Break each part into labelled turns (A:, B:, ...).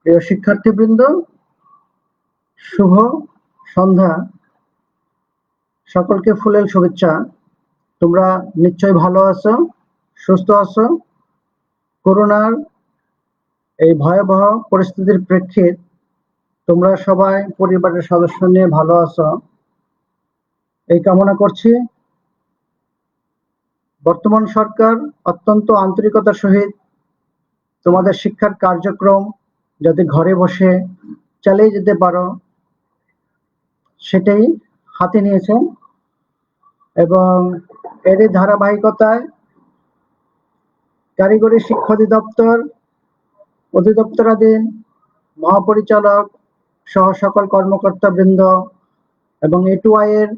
A: প্রিয় শিক্ষার্থীবৃন্দ, শুভ সন্ধ্যা। সকলকে ফুলেল শুভেচ্ছা। তোমরা নিশ্চয়ই ভালো আছো, সুস্থ আছো। করোনার এই ভয়াবহ পরিস্থিতির প্রেক্ষিত তোমরা সবাই পরিবারের সদস্য নিয়ে ভালো আছো এই কামনা করছি। বর্তমান সরকার অত্যন্ত আন্তরিকতার সহিত তোমাদের শিক্ষার কার্যক্রম যাতে ঘরে বসে চালিয়ে যেতে পারো সেটাই হাতে নিয়েছেন, এবং এরই ধারাবাহিকতায় কারিগরি শিক্ষা অধিদপ্তরাধীন মহাপরিচালক সহ সকল কর্মকর্তাবৃন্দ এবং A2I এর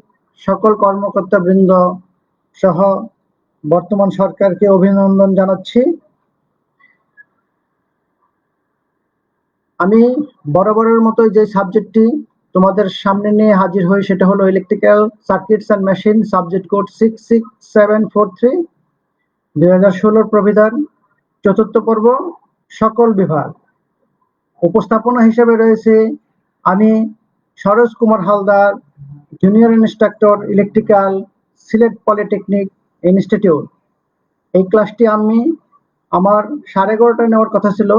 A: সকল কর্মকর্তাবৃন্দ সহ বর্তমান সরকারকে অভিনন্দন জানাচ্ছি। আমি বরাবরের মতো যে সাবজেক্টটি তোমাদের সামনে নিয়ে হাজির হই সেটা হলো electrical circuits and machine, subject code 66743, 2016 প্রবিধান, চতুর্থ পর্ব, সকল বিভাগ। উপস্থাপনা হিসেবে রয়েছে আমি Saroj Kumar Haldar, junior instructor electrical, Sylhet polytechnic institute. এই ক্লাসটি আমি আমার 11:30টায় নেওয়ার কথা ছিল,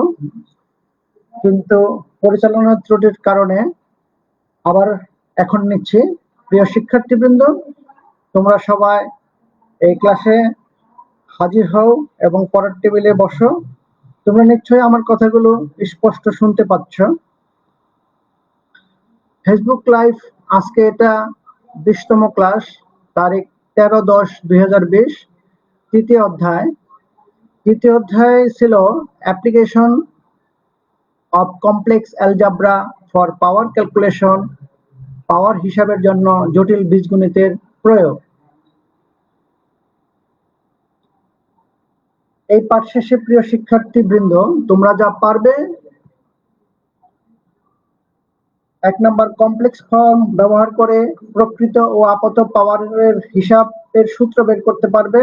A: কিন্তু পরিচালনা ত্রুটির কারণে আবার এখন নিচ্ছি। প্রিয় শিক্ষার্থীবৃন্দ, তোমরা সবাই এই ক্লাসে হাজির হও এবং পড়ার টেবিলে বসো। তোমরা নিশ্চয়ই আমার কথাগুলো স্পষ্ট শুনতে পাচ্ছ। ফেসবুক লাইভ আজকে এটা 20তম ক্লাস, তারিখ 13/10/2020, তৃতীয় অধ্যায় ছিল application of complex algebra for power calculation, power হিসাবের জন্য জটিল বীজগণিতের প্রয়োগ। এই পাঠ শেষে প্রিয় শিক্ষার্থীবৃন্দ, তোমরা যা পারবে 1 নম্বর কমপ্লেক্স ফর্ম ব্যবহার করে প্রকৃত ও আপাত পাওয়ারের হিসাবের সূত্র বের করতে পারবে।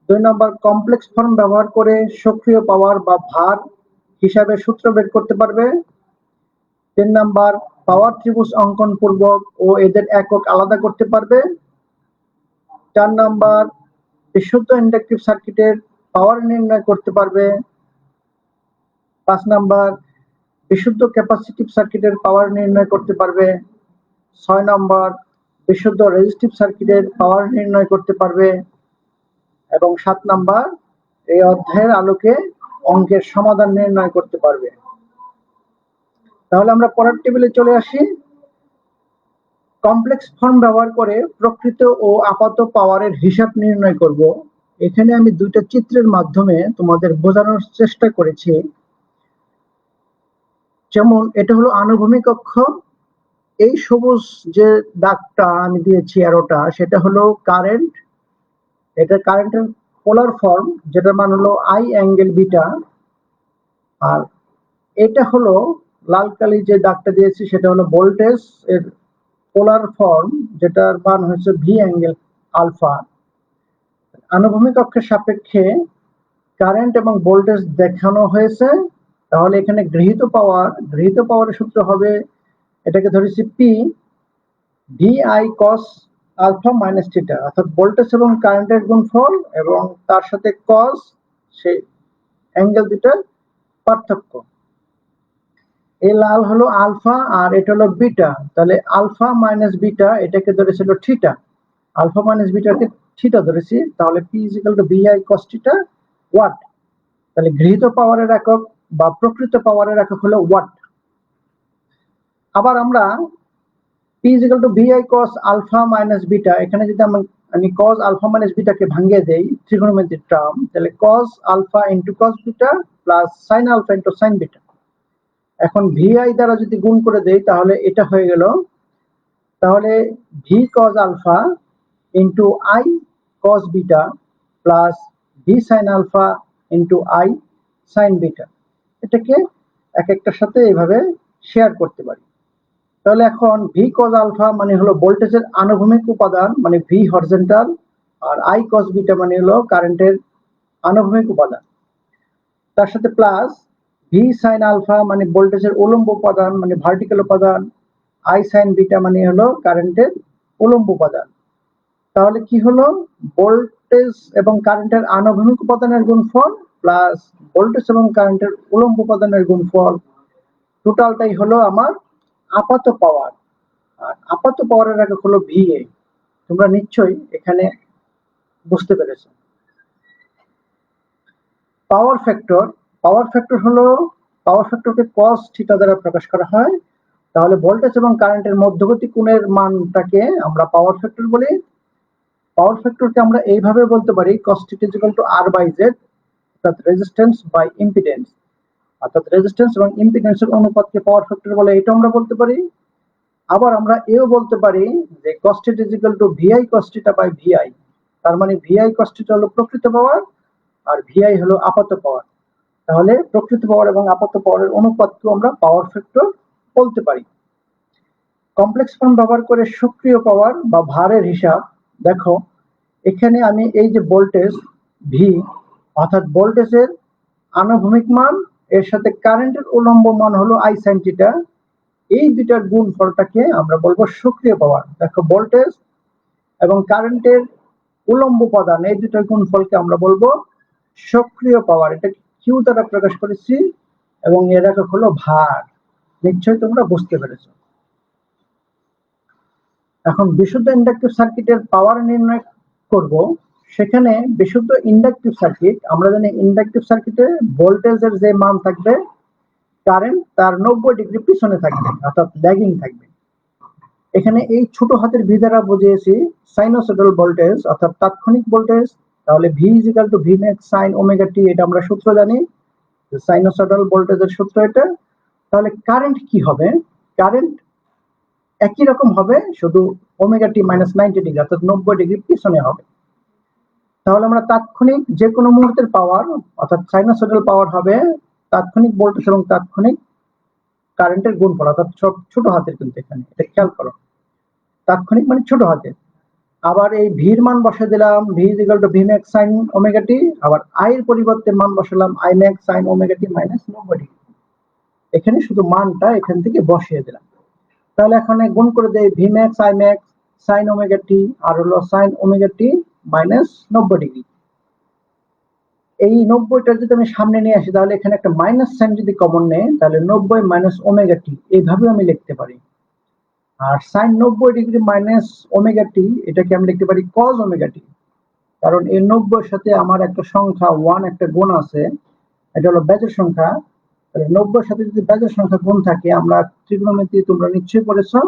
A: 2 নম্বর কমপ্লেক্স ফর্ম ব্যবহার করে সক্রিয় পাওয়ার বা ভার হিসাবের সূত্র বের করতে পারবে। 3 নম্বর পাওয়ার ত্রিভুজ অঙ্কন পূর্বক ও এদের একক আলাদা করতে পারবে। 4 নম্বর বিশুদ্ধ ইন্ডাকটিভ সার্কিটের পাওয়ার নির্ণয় করতে পারবে। 5 নম্বর বিশুদ্ধ ক্যাপাসিটিভ সার্কিটের পাওয়ার নির্ণয় করতে পারবে। 6 নম্বর বিশুদ্ধ রেজিস্টিভ সার্কিটের পাওয়ার নির্ণয় করতে পারবে। এবং 7 নম্বর এই অধ্যায়ের আলোকে অঙ্কের সমাধান নির্ণয় করতে পারবে। তাহলে আমরা পরের টেবিলে চলে আসি। কমপ্লেক্স ফর্ম ব্যবহার করে প্রকৃত ও আপাত পাওয়ারের হিসাব নির্ণয় করব। এখানে আমি দুইটা চিত্রের মাধ্যমে তোমাদের বোঝানোর চেষ্টা করেছি। যেমন এটা হলো আনুভূমিক অক্ষ, এই সবুজ যে দাগটা আমি দিয়েছি অ্যারোটা, সেটা হলো কারেন্ট। এটা কারেন্টের পোলার ফর্ম, যেটার মান হলো I অ্যাঙ্গেল বিটা। আর এটা হলো লাল কালি যে দাগটা দিয়েছি সেটা হলো ভোল্টেজ এর পোলার ফর্ম, যেটার মান হচ্ছে V অ্যাঙ্গেল আলফা। আনুভূমিক অক্ষের সাপেক্ষে কারেন্ট এবং ভোল্টেজ দেখানো হয়েছে। তাহলে এখানে গৃহীত পাওয়ারের সূত্র হবে, এটাকে ধরেছি P VI cos alpha minus theta, অর্থাৎ ভোল্টেজ এবং কারেন্টের গুণফল এবং তার সাথে cos, সেই অ্যাঙ্গেল দুটার পার্থক্য। এই লাল হলো আলফা আর এটা হলো বিটা, তাহলে আলফা মাইনাস বিটা এটাকে ধরেছিল থিটা, আলফা মাইনাস বিটাকে থিটা ধরেছি, তাহলে P VI cos theta watt. তাহলে গৃহীত পাওয়ারের একক বা প্রকৃত পাওয়ারের একক হলো ওয়াট। আবার আমরা P VI cos alpha minus beta, এখানে যদি আমি cos আলফা মাইনাস বিটাকে ভাঙিয়ে দেই ত্রিকোণমিতির টার্ম, তাহলে cos alpha into cos beta plus sin alpha into sin beta. এখন VI দ্বারা যদি গুণ করে দেই তাহলে এটা হয়ে গেল, তাহলে V cos alpha into I cos beta plus V sin alpha into I sin beta. এটাকে এক একটার সাথে এইভাবে শেয়ার করতে পারি। তাহলে এখন V cos আলফা মানে হলো ভোল্টেজের আনুভূমিক উপাদান, মানে V হরিজন্টাল, আর I cos বিটা মানে হলো কারেন্টের আনুভূমিক উপাদান। তার সাথে প্লাস ভি সাইন আলফা মানে ভোল্টেজের উলম্ব উপাদান মানে ভার্টিক্যাল উপাদান, আই সাইন বিটা মানে হলো কারেন্টের উলম্ব উপাদান। তাহলে কি হলো, ভোল্টেজ এবং কারেন্টের আনুভূমিক উপাদানের গুণফল প্লাস ভোল্টেজ এবং কারেন্টের উলম্ব উপাদানের গুণফল, টোটালটাই হলো আমার আপাত পাওয়ার। আর আপাত পাওয়ারের একক হলো ভিএ। তোমরা নিশ্চয়ই এখানে বুঝতে পেরেছো। পাওয়ার ফ্যাক্টর হলো, পাওয়ার ফ্যাক্টরকে cos থিটা দ্বারা প্রকাশ করা হয়। তাহলে ভোল্টেজ এবং কারেন্টের মধ্যবর্তী কোণের মানটাকে আমরা পাওয়ার ফ্যাক্টর বলি। পাওয়ার ফ্যাক্টরকে আমরা এইভাবে বলতে পারি cos θ r বাই z, অর্থাৎ রেজিস্ট্যান্স বাই ইম্পিডেন্স, অর্থাৎ রেজিস্ট্যান্স এবং ইম্পিডেন্সের অনুপাতকে পাওয়ার ফ্যাক্টর বলে, এটা আমরা বলতে পারি। আবার আমরা এও বলতে পারি যে cos θ vi cos θ by vi, তার মানে vi cos θ হলো প্রকৃত পাওয়ার আর vi হলো আপাত পাওয়ার। তাহলে প্রকৃত পাওয়ার এবং আপাত পাওয়ারের অনুপাতকে আমরা পাওয়ার ফ্যাক্টর বলতে পারি। কমপ্লেক্স ফর্ম ব্যবহার করে সক্রিয় পাওয়ার বা ভারের হিসাব দেখো। এখানে আমি এই যে ভোল্টেজ ভি, অর্থাৎ ভোল্টেজের আনুভূমিক মান এর সাথে কারেন্টের উলম্ব মান হলো আই সাইন থিটা, এই দুটার গুণফলটাকে আমরা বলবো সক্রিয় পাওয়ার। দেখো ভোল্টেজ এবং কারেন্টের উলম্ব উপাদান এই দুটার গুণফলকে আমরা বলবো সক্রিয় পাওয়ার। এটা কিউ দ্বারা প্রকাশ করেছি এবং এর একক হলো ভার। নিশ্চয়ই তোমরা বুঝতে পেরেছো। এখন বিশুদ্ধ ইন্ডাকটিভ সার্কিটের পাওয়ার নির্ণয় করব। সেখানে বিশুদ্ধ ইন্ডাকটিভ সার্কিট, আমরা জানি ইন্ডাকটিভ সার্কিটে ভোল্টেজের যে মান থাকবে কারেন্ট তার 90 ডিগ্রি পিছনে থাকবে, অর্থাৎ ল্যাগিং থাকবে। এখানে এই ছোট হাতের ভি দ্বারা বুঝিয়েছি সাইনোসয়েডাল ভোল্টেজ অর্থাৎ তাৎক্ষণিক ভোল্টেজ। তাহলে V equal to V max sine omega t, এটা আমরা সূত্র জানি, সাইনোসয়েডাল ভোল্টেজের সূত্র এটা। তাহলে কারেন্ট কি হবে, কারেন্ট একই রকম হবে, শুধু ওমেগা টি মাইনাস 90 ডিগ্রি অর্থাৎ 90 ডিগ্রি পিছনে হবে। তাহলে আমরা তাৎক্ষণিক যে কোনো মুহূর্তের পাওয়ার অর্থাৎ সাইনোসয়েডাল পাওয়ার হবে তাৎক্ষণিক ভোল্টেজ এবং তাৎক্ষণিক কারেন্টের গুণফল, অর্থাৎ ছোট হাতের, কিন্তু এখানে এটা খেয়াল করো, তাৎক্ষণিক মানে ছোট হাতের। আবার এই ভির মান বসে দিলাম V equal to V max sine omega t, আবার আই এর পরিবর্তে মান বসালাম I max sine omega t minus 90 degree. এখানে শুধু মানটা এখান থেকে বসিয়ে দিলাম। তাহলে এখানে গুণ করে দেই V max I max sine omega t আর হলো sine omega t minus 90 degree. এই 90টা যদি আমি সামনে নিয়ে আসি তাহলে এখানে একটা মাইনাস সাইন যদি কমন নেই তাহলে 90 মাইনাস ওমেগা টি এইভাবে আমি লিখতে পারি। আর sign 90 degree minus omega t এটাকে আমি লিখতে পারি কজ ওমেগা টি, কারণ এই 90 এর সাথে আমার একটা সংখ্যা 1 একটা গুণ আছে, এটা হলো বেজোড় সংখ্যা। তাহলে 90 এর সাথে যদি বেজোড় সংখ্যা গুণ থাকে, আমরা ত্রিকোণমিতি তোমরা নিশ্চয়ই পড়েছো,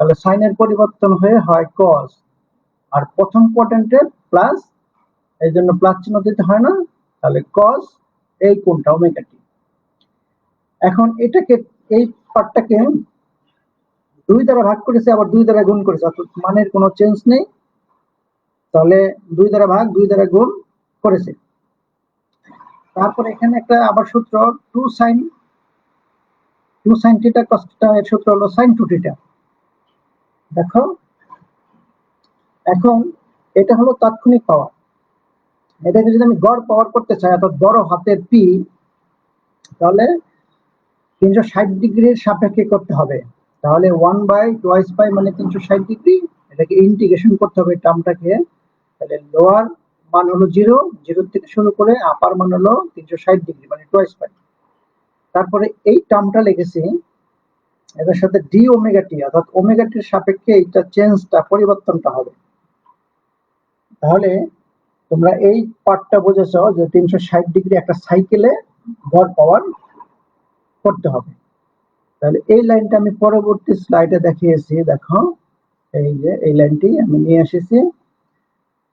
A: তাহলে সাইনের পরিবর্তন হয়ে হয় কজ, আর প্রথম কোয়াড্রেন্টে প্লাস, এই জন্য প্লাস চিহ্ন দিতে হয় না, তাহলে কজ এই কোণটা ওমেগা টি। এখন এটাকে, এই পার্টটাকে 2 দ্বারা ভাগ করেছে আবার 2 দ্বারা গুণ করেছে, অর্থাৎ মানের কোনো চেঞ্জ নেই। তাহলে 2 দ্বারা ভাগ 2 দ্বারা গুণ করেছে। তারপর এখানে একটা আবার সূত্র 2 সাইন থিটা কস থিটা, এর সূত্র হলো সাইন 2 থিটা। দেখো এখন এটা হলো তাৎক্ষণিক পাওয়ার। এটাকে যদি আমি গড় পাওয়ার করতে চাই অর্থাৎ বড় হাতের পি, তাহলে 360 ডিগ্রির সাপেক্ষে করতে হবে। তাহলে 1/2 পাই মানে 360 ডিগ্রি, এটাকে ইন্টিগ্রেশন করতে হবে টার্মটাকে। তাহলে লোয়ার মান হলো 0, 0 থেকে শুরু করে আপার মান হলো 360 ডিগ্রি মানে 2 পাই। তারপরে এই টার্মটা লিখেছি, এটার সাথে ডি ওমেগা টি অর্থাৎ ওমেগা টির সাপেক্ষে এইটা চেঞ্জটা পরিবর্তনটা হবে। তাহলে তোমরা এই পার্টটা বুঝেছো যে 360 ডিগ্রি একটা সাইকেলে গড় পাওয়ার করতে হবে। তাহলে এই লাইনটা আমি পরবর্তী স্লাইডে দেখিয়েছি, দেখো এই যে এই লাইনটি আমি নিয়ে এসেছি।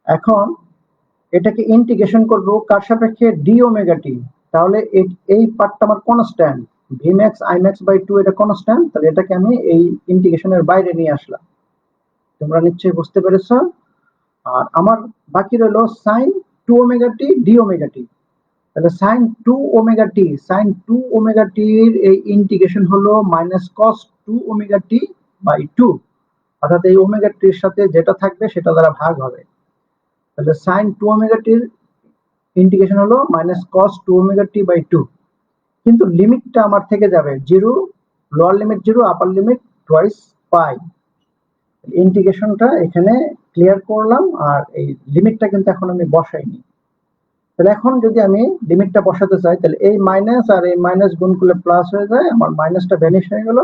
A: এখন এটাকে ইন্টিগ্রেশন করব কার সাপেক্ষে, ডি ওমেগা টি। তাহলে এই পার্টটা আমার constant, V max I max by 2 এটা কনস্ট্যান্ট, তাহলে এটাকে আমি এই ইন্টিগ্রেশনের বাইরে নিয়ে আসলাম। তোমরা নিশ্চয়ই বুঝতে পেরেছো। আর আমার বাকি রইল sine 2 omega t d omega t. তাহলে sine 2 omega t, sine 2 omega t এর এই ইন্টিগ্রেশন হলো minus cos 2 omega t by 2, অর্থাৎ এই ওমেগা টির সাথে যেটা থাকবে সেটা দ্বারা ভাগ হবে। তাহলে সাইন 2 ওমেগা টির ইন্টিগ্রেশন হলো minus cos 2 omega t by 2। কিন্তু লিমিটটা আমার থেকে যাবে 0, lower limit 0, upper limit twice pi. ইন্টিগ্রেশনটা এখানে ক্লিয়ার করলাম, আর এই লিমিটটা কিন্তু এখন আমি বসাইনি। তাহলে এখন যদি আমি লিমিটটা বসাতে চাই, তাহলে এই মাইনাস আর এই মাইনাস গুণ করলে প্লাস হয়ে যায়, আমার মাইনাসটা ভ্যানিশ হয়ে গেল।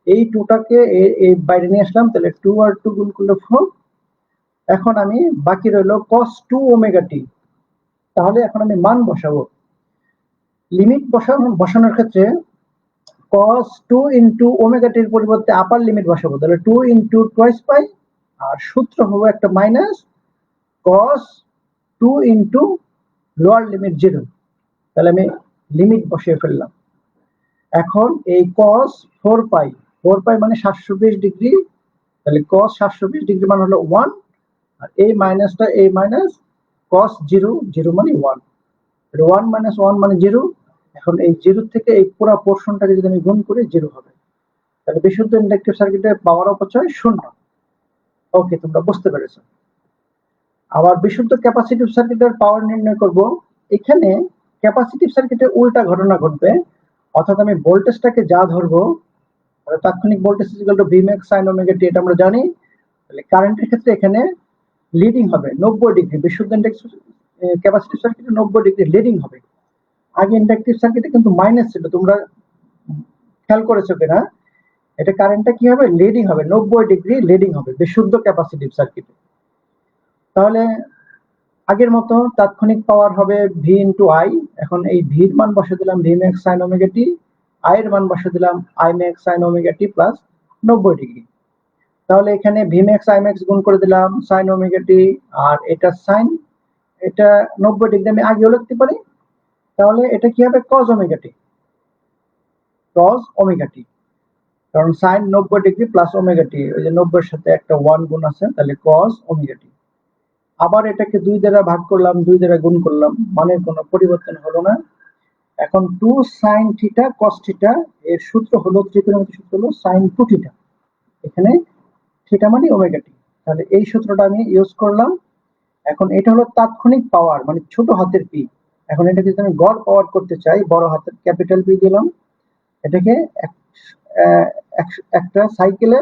A: এই 2টাকে এই বাইরে নিয়ে আসলাম, তাহলে 2 আর 2 গুণ করলে 4। এখন আমি বাকি রইল cos 2 ওমেগা টি। তাহলে এখন আমি মান বসাবো। লিমিট বসানোর ক্ষেত্রে cos 2 ইন্টু ওমেগা টির পরিবর্তে আপার লিমিট বসাবো, তাহলে 2 ইন্টু টুয়াইস পাই, আর সূত্র হবে একটা minus cos 2 into lower limit 0। তাহলে আমি লিমিট বসিয়ে ফেললাম। এখন এই cos 4 পাই মানে 720 ডিগ্রি, তাহলে cos 720 ডিগ্রি মানে হলো 1, আর এই মাইনাসটা এই মাইনাস cos 0 মানে 1, 1 মাইনাস 1 মানে 0। এখন এই 0 থেকে এই পুরো পোরশনটাকে যদি আমি গুণ করি 0 হবে। তাহলে বিশুদ্ধ ইন্ডাকটিভ সার্কিটের পাওয়ার অপচয় 0। ওকে, তোমরা বুঝতে পেরেছো। আবার বিশুদ্ধ ক্যাপাসিটিভ সার্কিটের পাওয়ার নির্ণয় করব। এখানে ক্যাপাসিটিভ সার্কিটে উল্টা ঘটনা ঘটবে, অর্থাৎ আমি ভোল্টেজটাকে যা ধরবো, তাৎক্ষণিক voltage equal to Vmax sin omega t, এটা আমরা জানি। তাহলে কারেন্টের ক্ষেত্রে এখানে লিডিং হবে 90 ডিগ্রি। বিশুদ্ধ ক্যাপাসিটিভ সার্কিটে 90 ডিগ্রি লিডিং হবে। আগে ইন্ডাকটিভ সার্কিটে কিন্তু মাইনাস ছিল, তোমরা খেয়াল করেছো কিনা? এটা কারেন্টটা কি হবে? লিডিং হবে, 90 ডিগ্রি লিডিং হবে বিশুদ্ধ ক্যাপাসিটিভ সার্কিটে। তাহলে আগের মতো তাৎক্ষণিক পাওয়ার হবে V ইন্টু I। এখন এই V এর মান বসে দিলাম Vmax sin omega T, I এর মান বসে দিলাম Imax sin ওমেগা টি প্লাস 90 ডিগ্রি। তাহলে এখানে Vmax Imax গুণ করে দিলাম sin ওমেগা টি, আর এটা sin, এটা 90 ডিগ্রি আমি আগেও লিখতে পারি। তাহলে এটা কি হবে? cos omega t, cos omega t, কারণ sin 90 degree plus omega t, ওই যে 90 এর সাথে একটা 1 গুণ আছে, তাহলে cos ওমেগা টি। আবার এটাকে 2 দ্বারা ভাগ করলাম, 2 দ্বারা গুণ করলাম, মানের কোনো পরিবর্তন হলো না। এখন 2 sin থিটা cos থিটা, এর সূত্র হলো, ত্রিকোণমিতির সূত্র হলো sin 2 থিটা। এখানে থিটা মানে ওমেগা টি, তাহলে এই সূত্রটা আমি ইউজ করলাম। এখন এটা হলো তাৎক্ষণিক পাওয়ার, মানে ছোট হাতের পি। এখন এটাকে যদি আমি গড় পাওয়ার করতে চাই, বড় হাতের ক্যাপিটাল পি দিলাম। এটাকে একটা সাইকেলে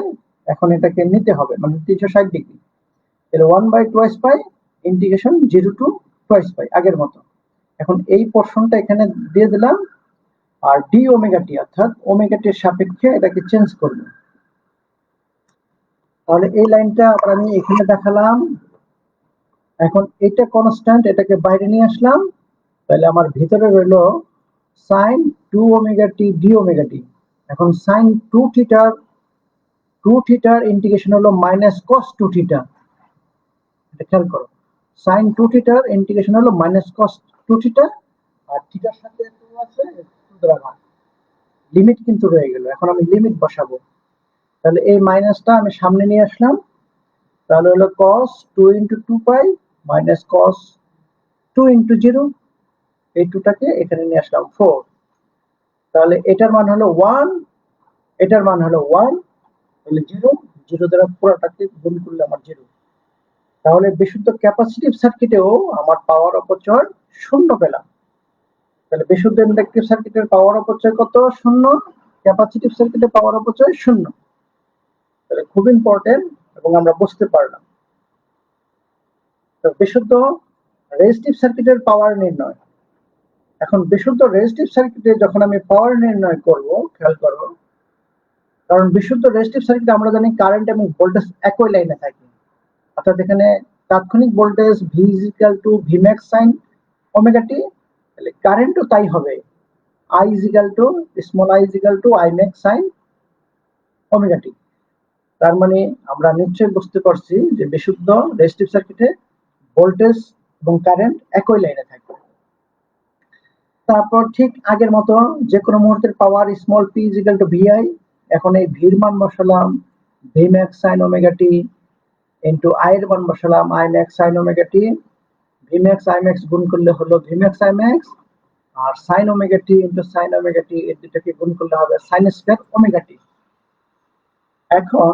A: এখন এটাকে নিতে হবে, মানে 360 ডিগ্রি। তাহলে 1/2 পাই ইন্টিগ্রেশন 0 টু টুয়াইস পাই, আগের মতো। এখন এই পোরশনটা এখানে দিয়ে দিলাম, আর ডি ওমেগা টি, অর্থাৎ ওমেগা টির সাপেক্ষে এটাকে চেঞ্জ করব। তাহলে এই লাইনটা আমি এখানে দেখালাম। এখন এটা কনস্ট্যান্ট, এটাকে বাইরে নিয়ে আসলাম, তাহলে আমার ভিতরে রইল sin 2 omega t d omega t. এখন sin 2 থিটার ইন্টিগ্রেশন হলো মাইনাস cos 2 থিটা। এটা খেয়াল করো, sin 2 থিটার ইন্টিগ্রেশন হলো মাইনাস cos 2 থিটা, আর থিটার সাথে 2 আছে, 2 দ্বারা ভাগ, লিমিট কিন্তু রয়ে গেল। এখন আমি লিমিট বসাবো, তাহলে এই মাইনাসটা আমি সামনে নিয়ে আসলাম, তাহলে হলো cos 2 ইন্টু 2 পাই মাইনাস cos 2 ইন্টু 0, এই 2টাকে এখানে নিয়ে আসলাম 4। তাহলে এটার মান হলো 1, এটার মান হলো 1, তাহলে 0 দ্বারা পুরোটাকে গুণ করলে আমার 0। তাহলে বিশুদ্ধ ক্যাপাসিটিভ সার্কিটেও আমার পাওয়ার অপচয় 0 পেলাম। তাহলে বিশুদ্ধ ইন্ডাকটিভ সার্কিটের পাওয়ার অপচয় কত? 0। ক্যাপাসিটিভ সার্কিটের পাওয়ার অপচয় 0। তাহলে খুব ইম্পর্টেন্ট, এবং আমরা বুঝতে পারলাম। তো বিশুদ্ধ রেজিস্টিভ সার্কিটের পাওয়ার নির্ণয়। এখন বিশুদ্ধ রেজিস্টিভ সার্কিটে যখন আমি পাওয়ার নির্ণয় করব, খেয়াল করো, কারণ বিশুদ্ধ রেজিস্টিভ সার্কিটে আমরা জানি কারেন্ট এবং ভোল্টেজ একই লাইনে থাকে, অর্থাৎ এখানে তাৎক্ষণিক voltage V equal to Vmax sin omega t, তাহলে কারেন্টও তাই হবে, I equal to small I equal to Imax sin omega t. তার মানে আমরা নিশ্চয়ই বুঝতে পারছি যে বিশুদ্ধ রেজিস্টিভ সার্কিটে ভোল্টেজ এবং কারেন্ট একই লাইনে থাকে। তারপর ঠিক আগের মতো যে কোনো মুহূর্তের power small p equal to VI। এখন এই ভির মান বসালাম Vmax sin omega t into I এর মান বসালাম Imax sin omega t. Vmax Imax গুণ করলে হলো Vmax Imax, আর sin omega t into sin omega t, এই দুটাকে গুণ করলে হবে sin স্কয়ার ওমেগা টি। এখন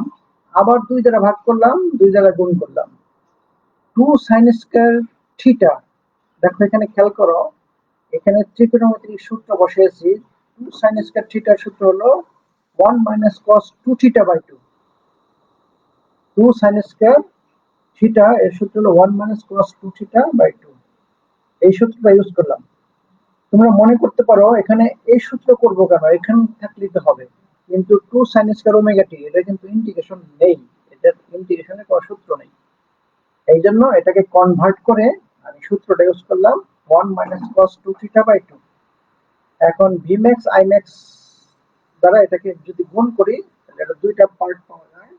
A: আবার 2 দ্বারা ভাগ করলাম, 2 দ্বারা গুণ করলাম, 2 sin স্কয়ার থিটা। দেখো এখানে খেয়াল করো, এখানে ত্রিকোণমিতিক সূত্র বসিয়েছি। 2 sin স্কয়ার থিটার সূত্র হলো 1 minus cos 2 theta by 2। 2 sin square theta এর সূত্র হলো 1 minus cos 2 theta by 2। এই সূত্রটা ইউজ করলাম। তোমরা মনে করতে পারো এখানে এই সূত্র করব কেন, এখানে থাকলেই তো হবে, কিন্তু 2 sin স্কয়ার ওমেগা টি এটা কিন্তু ইন্টিগ্রেশন নেই, এটা ইন্টিগ্রেশনের কোনো সূত্র নেই। এই জন্য এটাকে কনভার্ট করে আমি সূত্রটা ইউজ করলাম 1 minus cos 2 theta by 2। এখন ভিম্যাক্স আইম্যাক্স দ্বারা এটাকে যদি গুণ করি তাহলে এটা দুইটা পার্ট পাওয়া যায়,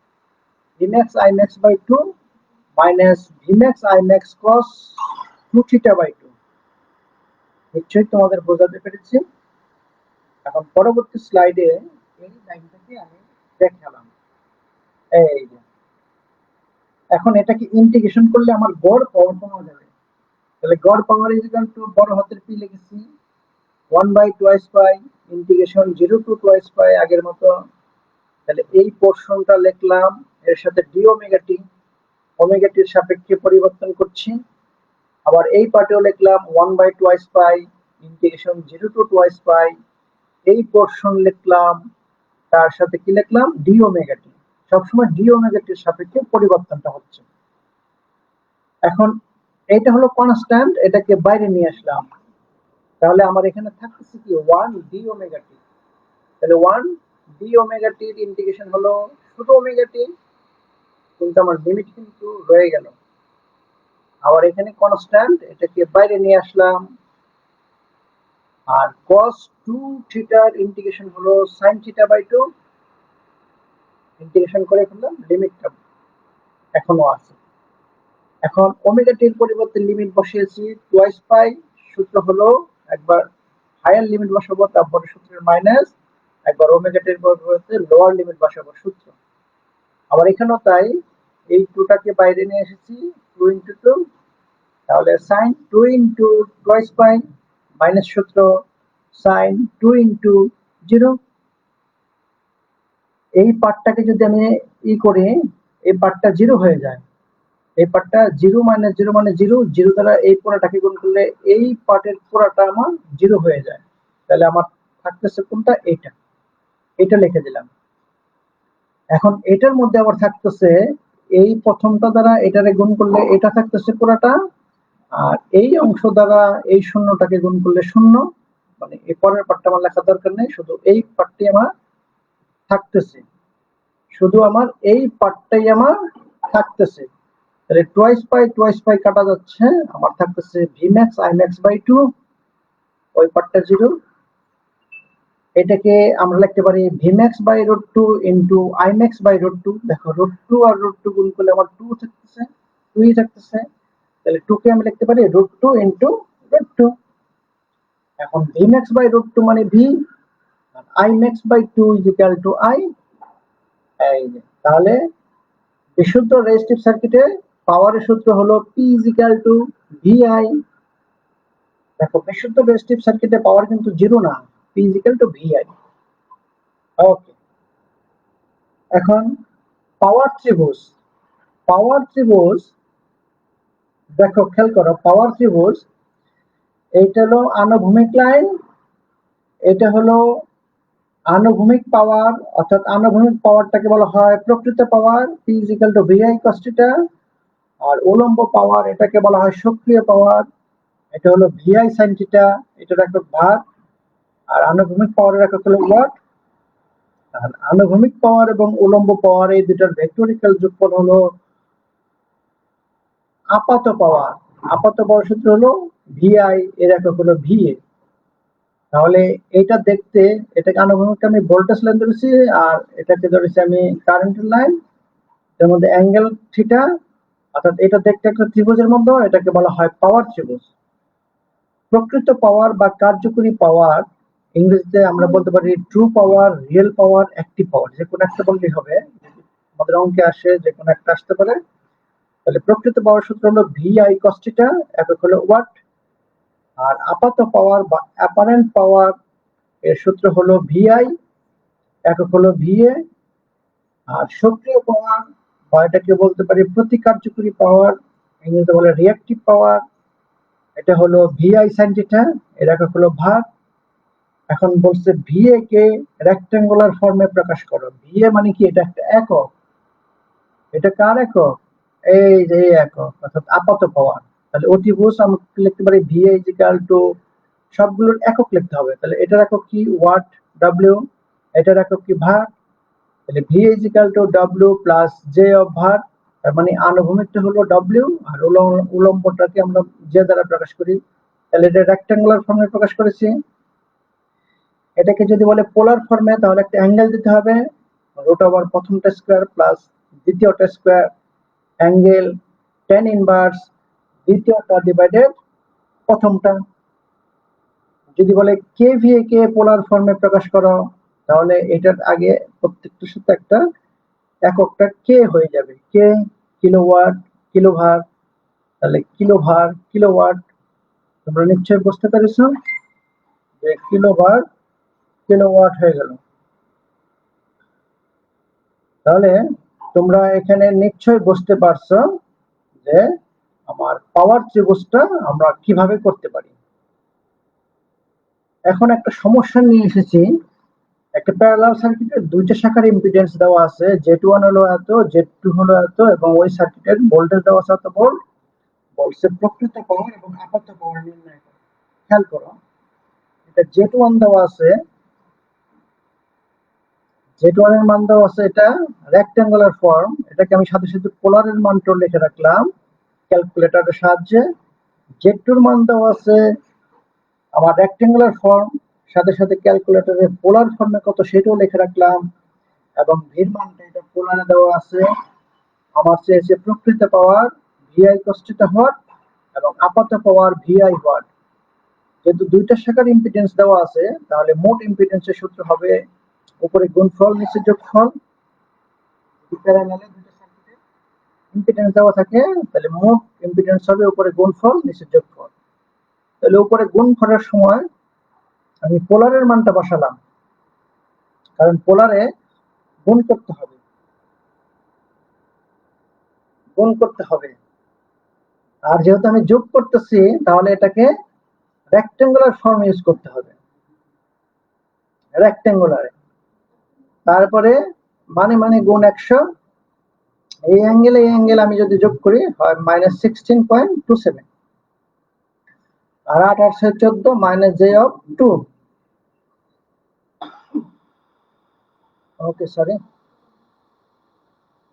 A: V max I max by 2 minus V max I max cos 2 theta by 2। নিশ্চয়ই তোমাদের বোঝাতে পেরেছি। এখন পরবর্তী স্লাইডে এই লাইনটাকে আমি দেখালাম। এই যে এখন এটাকে ইন্টিগ্রেশন করলে আমার গড় পাওয়ার পাওয়া যাবে। তাহলে গড় পাওয়ার ইকুয়াল টু বড় হাতের পি লিখেছি 1 by twice pi integration 0 to twice পাই আগের মতো। তাহলে এই পোরশনটা লিখলাম, এর সাথে ডি ওমেগা টি, ওমেগা টির সাপেক্ষে পরিবর্তন করছি। আবার এই পার্টেও লিখলাম 1 by twice pi integration 0 to twice পাই। এই পোরশন লিখলাম, তার সাথে কি লিখলাম ডি ওমেগা টি। সবসময় ডি ওমেগা টির সাপেক্ষে পরিবর্তনটা হচ্ছে। এখন এটা হলো কনস্ট্যান্ট, এটাকে বাইরে নিয়ে আসলাম, তাহলে আমার এখানে থাকতেছে কি 1 ডি ওমেগা টি। তাহলে 1 ডি ওমেগা টির ইন্টিগ্রেশন হলো শুধু ওমেগা টি, কিন্তু আমার লিমিট কিন্তু রয়ে গেল। আবার এখানে কনস্ট্যান্ট, এটাকে বাইরে নিয়ে আসলাম, আর cos 2 থিটার ইন্টিগ্রেশন হলো sin থিটা বাই 2। ইন্টিগ্রেশন করে ফেললাম, লিমিটটা এখনো আছে। এখন ওমেগা টির পরিবর্তে লিমিট বসিয়েছি টুয়াইস পাই, সূত্র হলো একবার হায়ার লিমিট বসাবো তারপরে সূত্রের মাইনাস, একবার ওমেগা টির পরিবর্তে লোয়ার লিমিট বসাবো সূত্র। আবার এখানেও তাই, এই টুটাকে বাইরে নিয়ে এসেছি 2 into 2, তাহলে sin 2 into টুয়াইস পাই মাইনাস সূত্র sin 2 into 0। এই পার্টটাকে যদি আমি করি, এই পার্টটা 0 হয়ে যায়, এই পার্টটা 0 মাইনাস 0 মানে 0, 0 দ্বারা এই পুরোটাকে গুণ করলে এই পার্টের পুরোটা আমার 0 হয়ে যায়। তাহলে আমার থাকতেছে কোনটা, এটা, এটা লিখে দিলাম। এখন এটার মধ্যে আবার থাকতেছে এই প্রথমটা দ্বারা এটারে গুণ করলে এটা থাকতেছে পুরোটা, আর এই অংশ দ্বারা এই শূন্যটাকে গুণ করলে শূন্য, মানে এই পরের পার্টটা আমার লেখা দরকার নেই, শুধু এই পার্টটি আমার থাকতেছে, শুধু আমার এই পার্টটাই আমার থাকতেছে। তাহলে টুয়াইস পাই কাটা যাচ্ছে, আমার থাকতেছে ভিম্যাক্স আইম্যাক্স বাই 2, ওই পার্টটা 0। এটাকে আমরা লিখতে পারি V max by root 2 into I max by root 2। দেখো রুট 2 আর রুট 2 গুণ করলে আমার 2 থাকতেছে, 2ই থাকতেছে, তাহলে 2 কে আমি লিখতে পারি রুট 2 ইনটু রুট 2। এখন ভিম্যাক্স বাই রুট 2 মানে ভি, আর I max by 2 equal to I. এই যে তাহলে বিশুদ্ধ রেজিস্টিভ সার্কিটে পাওয়ারের সূত্র হলো P is equal to VI। দেখো বিশুদ্ধ রেজিস্টিভ সার্কিটে পাওয়ার কিন্তু 0 না, P is equal to VI। ওকে, এখন পাওয়ার ত্রিভুজ, পাওয়ার ত্রিভুজ দেখো খেয়াল করো, পাওয়ার ত্রিভুজ এইটা হলো আনুভূমিক লাইন, এটা হলো আনুভূমিক পাওয়ার, অর্থাৎ আনুভূমিক পাওয়ারটাকে বলা হয় প্রকৃত পাওয়ার P is equal to VI cos theta, আর উলম্ব পাওয়ার এটাকে বলা হয় সক্রিয় পাওয়ার, এটা হলো VI sin theta, এটার একক ভার। আর আনুভূমিক পাওয়ারের একক হলো ওয়াট। আর আনুভূমিক পাওয়ার এবং উলম্ব পাওয়ার এই দুটার ভেক্টরিক্যাল যোগফল হলো আপাত পাওয়ার। আপাত পাওয়ার সূত্র হলো VI, এর একক হলো VA। তাহলে এটা দেখতে, এটাকে আনুভূমিকটা আমি ভোল্টেজ লাইন ধরেছি, আর এটাকে ধরেছি আমি কারেন্টের লাইন, এর মধ্যে অ্যাঙ্গেল থিটা, অর্থাৎ এটা দেখতে একটা ত্রিভুজের মধ্যে, এটাকে বলা হয় পাওয়ার ত্রিভুজ। প্রকৃত পাওয়ার বা কার্যকরী পাওয়ার ইংরেজিতে আমরা বলতে পারি ট্রু পাওয়ার, রিয়েল পাওয়ার, অ্যাক্টিভ পাওয়ার, যে কোনো একটা বললেই হবে, আমাদের অঙ্কে আসে যে কোনো একটা আসতে পারে। তাহলে প্রকৃত পাওয়ার সূত্র হলো VI cos theta, একক হলো ওয়াট। আর আপাত পাওয়ার বা অ্যাপারেন্ট পাওয়ার এর সূত্র হলো VI, একক হলো VA। আর সক্রিয় পাওয়ার বা এটাকে বলতে পারি প্রতি কার্যকরী পাওয়ার, ইংরেজিতে বলে রিঅ্যাক্টিভ পাওয়ার, এটা হলো ভিআই সাইন থিটা, এর একক হলো ভার। এখন বলছে ভিএ কে রেক্টেঙ্গুলার ফর্মে প্রকাশ করো। ভিএ মানে কি? এটা একটা একক। এটা কার একক? এই যে এই একক, অর্থাৎ আপাত পাওয়ার। তাহলে অতিভুজ আমরা লিখতে পারি ভিএ ইকুয়াল টু, সবগুলোর একক লিখতে হবে। তাহলে এটার একক কি? Watt, W. এটার একক কি? ভার। তাহলে V is equal to W plus J of VAR. তার মানে আনুভূমিকটা হলো ডব্লিউ আর উলম্বটাকে আমরা জে দ্বারা প্রকাশ করি। তাহলে এটা রেক্টেঙ্গুলার ফর্মে প্রকাশ করেছি। এটাকে যদি বলে পোলার ফর্মে, তাহলে একটা অ্যাঙ্গেল দিতে হবে, রুট ওভার প্রথমটা স্কোয়ার প্লাস দ্বিতীয়টা স্কোয়ার, অ্যাঙ্গেল টেন ইনভার্স দ্বিতীয়টা ডিভাইডেড প্রথমটা। যদি বলে কে ভিএ কে পোলার ফর্মে প্রকাশ করো, তাহলে এটার আগে প্রত্যেকটার সাথে একটা এককটা কে হয়ে যাবে। কে কিলোওয়াট, কিলোভার। তাহলে কিলোভার, কিলোওয়াট। তোমরা নিশ্চয়ই বুঝতে পেরেছো যে কিলোভার, কিলোওয়াট হয়ে গেল। তাহলে তোমরা এখানে নিশ্চয়ই বুঝতে পারছো যে আমার পাওয়ার ত্রিভুজটা আমরা কিভাবে করতে পারি। এখন একটা সমস্যা নিয়ে এসেছি। একটা প্যারালাল সার্কিটের দুইটা শাখার ইম্পিডেন্স দেওয়া আছে, Z1 হলো এত, Z2 হলো এত, এবং ওই সার্কিটের ভোল্টেজ দেওয়া আছে এত ভোল্ট। বলছে প্রকৃত পাওয়ার এবং আপাত পাওয়ার নির্ণয় করো। খেয়াল করো, এটা Z1 দেওয়া আছে, Z1 এর মান দেওয়া আছে, এটা রেক্ট্যাঙ্গুলার ফর্ম। এটাকে আমি সাথে সাথে পোলারের মানটা লিখে রাখলাম ক্যালকুলেটরের সাহায্যে। Z2 এর মান দেওয়া আছে আমার রেক্ট্যাঙ্গুলার ফর্ম, সাথে সাথে ক্যালকুলেটরের পোলার ফর্মে কত সেটাও লিখে রাখলাম। এবং ভির মানটা এটা পোলারে দেওয়া আছে। আমার চেয়েছে প্রকৃত পাওয়ার ভিআই cos θ ওয়াট এবং আপাত পাওয়ার ভিআই ওয়াট। যেহেতু দুইটা শাখার ইম্পিডেন্স দেওয়া আছে, তাহলে মোট ইম্পিডেন্সের সূত্র হবে উপরে গুণফল নিচে যোগফল। প্যারালালে দুইটা সার্কিটের ইম্পিডেন্স দেওয়া থাকে, তাহলে মোট ইম্পিডেন্স হবে উপরে গুণফল নিচে যোগফল। তাহলে উপরে গুণফলের সময় আমি পোলারের মানটা বসালাম, কারণ পোলারে গুণ করতে হবে, গুণ করতে হবে। আর যেহেতু আমি যোগ করতেছি, তাহলে এটাকে রেক্ট্যাঙ্গুলার ফর্ম ইউজ করতে হবে, রেক্ট্যাঙ্গুলারে। তারপরে মানে মানে গুণ 100, এই অ্যাঙ্গেল আমি যদি যোগ করি হয় -16.27, আর 8 আর 14 minus J of 2। Okay, sorry.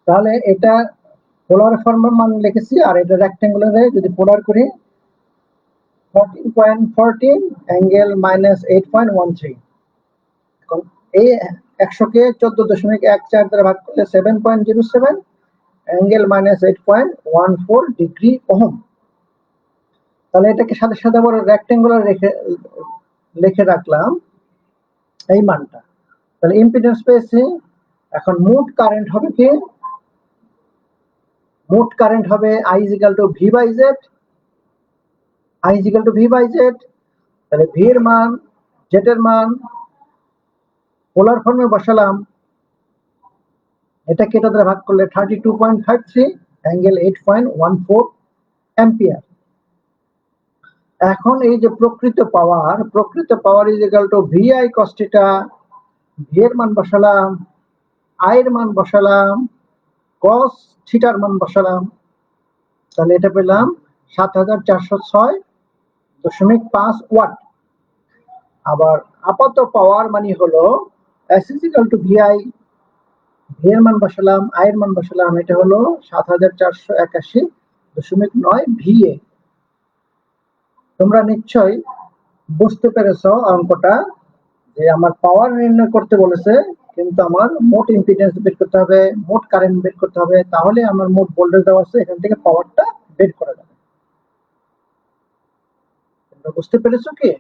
A: তাহলে এটা পোলার ফর্মের মান লিখেছি, আর এটা রেক্ট্যাঙ্গুলারে যদি পোলার করি 14.14 অ্যাঙ্গেল -8.13। এখন এই 100 কে 14.14 দ্বারা ভাগ করলে 7.07 অ্যাঙ্গেল -8.14 ডিগ্রি ওহম। তাহলে এটাকে সাথে সাথে আবার রেক্ট্যাঙ্গুলার লিখে রাখলাম এই মানটা। তাহলে ইম্পিডেন্স পেয়েছি। এখন মোট কারেন্ট হবে কি? মোট কারেন্ট হবে I = V/Z, I = V/Z। তাহলে V এর মান, Z এর মান পোলার ফর্মে বসালাম, এটাকে এটা দ্বারা ভাগ করলে 32.53 অ্যাঙ্গেল 8.14 অ্যাম্পিয়ার। এখন এই যে প্রকৃত পাওয়ার = VI cos θ, V এর মান বসালাম, I এর মান বসালাম, cos θ এর মান বসালাম। তাহলে এটা পেলাম 7406.5 ওয়াট। আবার আপাত পাওয়ার মানে হলো S = VI, V এর মান বসালাম, I এর মান বসালাম, এটা হলো 7481.9 VA। তোমরা নিশ্চয়ই বুঝতে পেরেছো অঙ্কটা, যে আমার পাওয়ার নির্ণয় করতে বলেছে, কিন্তু আমার মোট ইম্পিডেন্স বের করতে হবে, মোট কারেন্ট বের করতে হবে, তাহলে আমার মোট ভোল্টেজ দেওয়া আছে, এখান থেকে পাওয়ারটা বের করা যাবে। তোমরা বুঝতে পেরেছো কি?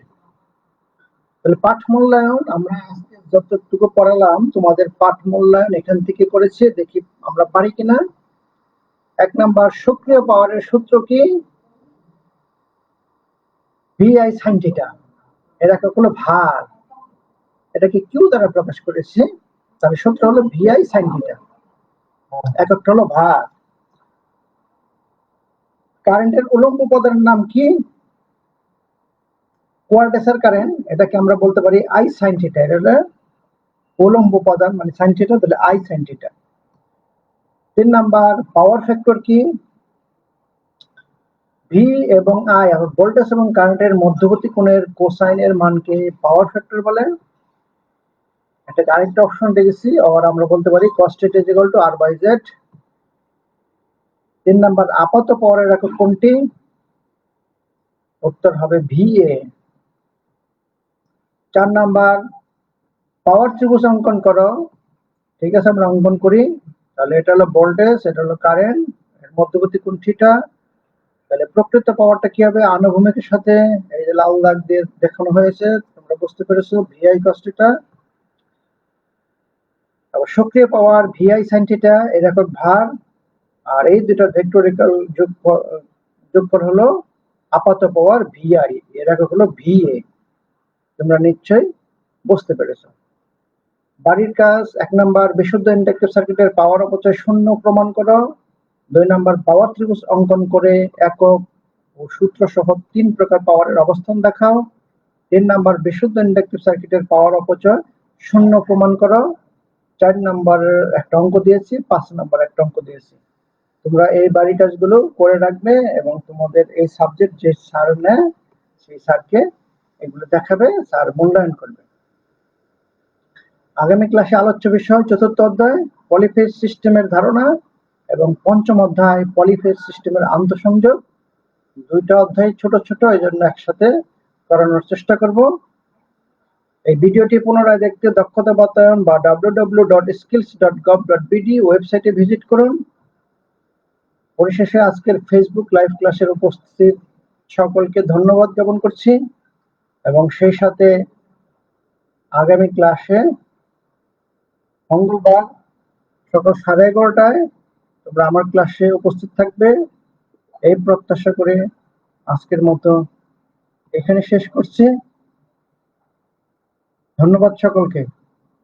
A: তাহলে পাঠ মূল্যায়ন আমরা আজকে যতটুকু পড়ালাম, তোমাদের পাঠ মূল্যায়ন এখান থেকে করেছে, দেখি আমরা পারি কিনা। 1 নাম্বার, সক্রিয় পাওয়ারের সূত্র কি? VI sin θ। এর একক হলো ভার, এটাকে কিউ দ্বারা প্রকাশ করেছে। তাহলে সূত্র হলো VI sin θ, এককটা হলো ভার। কারেন্টের উলম্ব পদের নাম কি? কোয়ার্টেসার কারেন্ট, এটাকে আমরা বলতে পারি আই সাইন থিটা। এটা হলো উলম্ব উপাদান, মানে সাইন থিটা, তাহলে i sine theta. 3 number power factor কি? ভি এবং আই, ভোল্টেজ এবং কারেন্টের মধ্যবর্তী কোণের কোসাইনের মানকে পাওয়ার ফ্যাক্টর বলে। এটা আরেকটা অপশন দেখেছি, আর আমরা বলতে পারি cos θ = R/Z। 3 নাম্বার আপাত পাওয়ারের একক কোনটি? উত্তর হবে VA। 4 নাম্বার পাওয়ার ত্রিভুজ অঙ্কন করো। ঠিক আছে, আমরা অঙ্কন করি। তাহলে এটা হলো ভোল্টেজ, এটা হলো কারেন্ট, এর মধ্যবর্তী কোণ থিটা। তাহলে প্রকৃত পাওয়ারটা কি হবে? আনুভূমিকের সাথে এই যে লাল দাগ দিয়ে দেখানো হয়েছে, তোমরা বুঝতে পেরেছো, VI cos θ। আবার সক্রিয় পাওয়ার VI sin θ, এর একক ভার। আর এই দুটো ভেক্টরিক্যাল যোগফল হলো আপাত পাওয়ার VI, এর একক হলো VA। তোমরা নিশ্চয়ই বুঝতে পেরেছো। বাড়ির কাজ 1 নাম্বার বিশুদ্ধ ইন্ডাকটিভ সার্কিটের পাওয়ার অপচয় শূন্য প্রমাণ করো। 2 নাম্বার পাওয়ার ত্রিভুজ অঙ্কন করে একক ও সূত্র সহ 3 প্রকার পাওয়ারের অবস্থান দেখাও। 3 নাম্বার বিশুদ্ধ ইন্ডাকটিভ সার্কিটের পাওয়ার অপচয় শূন্য প্রমাণ করো। 4 নাম্বারের একটা অঙ্ক দিয়েছি, 5 নাম্বার একটা অঙ্ক দিয়েছি। তোমরা এই বাড়ি কাজগুলো করে রাখবে এবং তোমাদের এই সাবজেক্ট যে স্যার নেয় সেই স্যারকে এগুলো দেখাবে, স্যার মূল্যায়ন করবে। আগামী ক্লাসে আলোচ্য বিষয় 4র্থ অধ্যায় পলিফেজ সিস্টেমের ধারণা এবং 5ম অধ্যায় পলিফেজ সিস্টেমের আন্তঃসংযোগ। 2টা অধ্যায় ছোট ছোট, এই জন্য একসাথে করানোর চেষ্টা করব। এই ভিডিওটি পুনরায় দেখতে দক্ষতা বাতায়ন বা www.skills.gov.bd ওয়েবসাইটে ভিজিট করুন। পরিশেষে আজকের ফেসবুক লাইভ ক্লাসের উপস্থিত সকলকে ধন্যবাদ জ্ঞাপন করছি এবং সেই সাথে আগামী ক্লাসে মঙ্গলবার সকাল 11:30টায় তোমরা আমার ক্লাসে উপস্থিত থাকবে, এই প্রত্যাশা করে আজকের মতো এখানে শেষ করছি। ধন্যবাদ সকলকে।